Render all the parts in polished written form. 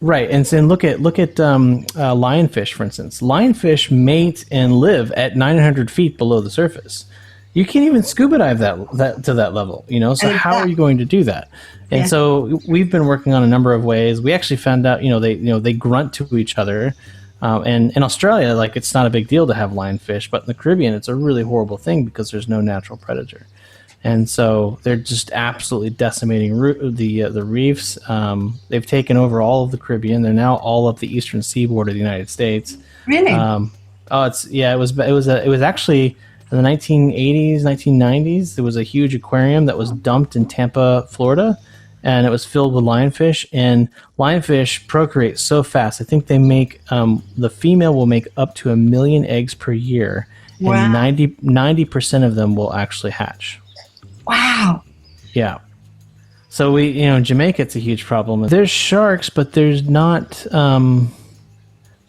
Right, and so look at lionfish, for instance. Lionfish mate and live at 900 feet below the surface. You can't even scuba dive that to that level, you know. So how are you going to do that? And Yeah. so we've been working on a number of ways. We actually found out, they grunt to each other. And in Australia, like it's not a big deal to have lionfish, but in the Caribbean, it's a really horrible thing because there's no natural predator. And so they're just absolutely decimating the reefs. They've taken over all of the Caribbean. They're now all up the eastern seaboard of the United States. Really? Oh, it was actually in the 1980s, 1990s. There was a huge aquarium that was dumped in Tampa, Florida, and it was filled with lionfish. And lionfish procreate so fast. I think they make the female will make up to 1 million eggs per year, and Wow. 90% of them will actually hatch. Wow. Yeah. So in Jamaica, it's a huge problem. There's sharks, but there's not.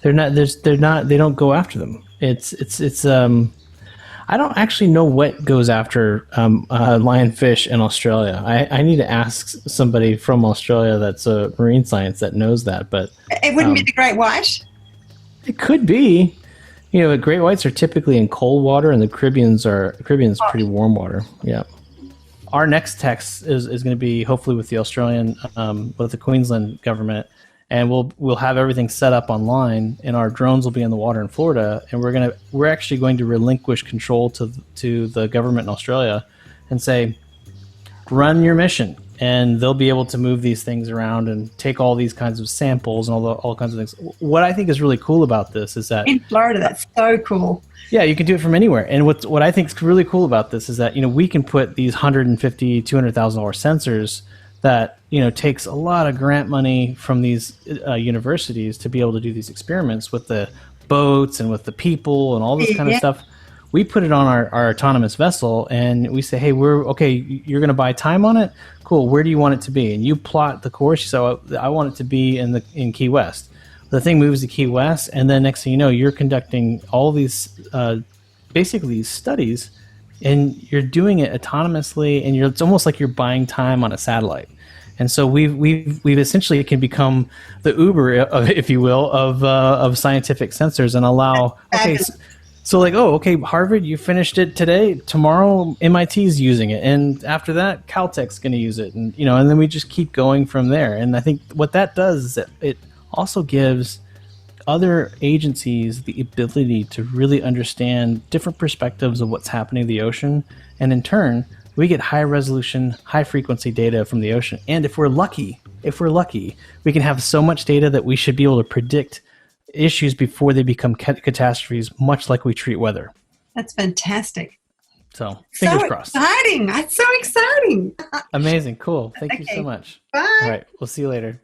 They don't go after them. It's. I don't actually know what goes after lionfish in Australia. I need to ask somebody from Australia that's a marine science that knows that, but It wouldn't be the great white. it could be. Great whites are typically in cold water, and the Caribbean's pretty warm water. Yeah. Our next text is going to be hopefully with the Australian, with the Queensland government, and we'll have everything set up online, and our drones will be in the water in Florida, and we're actually going to relinquish control to the government in Australia, and say, run your mission, and they'll be able to move these things around and take all these kinds of samples and all kinds of things. What I think is really cool about this is that In Florida, that's so cool. yeah, you can do it from anywhere. And what I think is really cool about this is that we can put these $150,000, $200,000 sensors that takes a lot of grant money from these universities to be able to do these experiments with the boats and with the people and all this kind of stuff. We put it on our autonomous vessel, and we say, hey, you're going to buy time on it? Cool, where do you want it to be? And you plot the course. So I want it to be in Key West. The thing moves to Key West, and then next thing you know, you're conducting all these basically these studies, and you're doing it autonomously, and it's almost like you're buying time on a satellite. And so we've essentially can become the Uber, if you will, of scientific sensors, and allow Harvard, you finished it today. Tomorrow, MIT's using it, and after that, Caltech's going to use it, and and then we just keep going from there. And I think what that does is that it also gives other agencies the ability to really understand different perspectives of what's happening in the ocean, and in turn, we get high resolution, high frequency data from the ocean. And if we're lucky, we can have so much data that we should be able to predict issues before they become catastrophes, much like we treat weather. That's fantastic. So fingers crossed. Exciting. That's so exciting. Amazing. Cool. Thank you so much. Bye. All right. We'll see you later.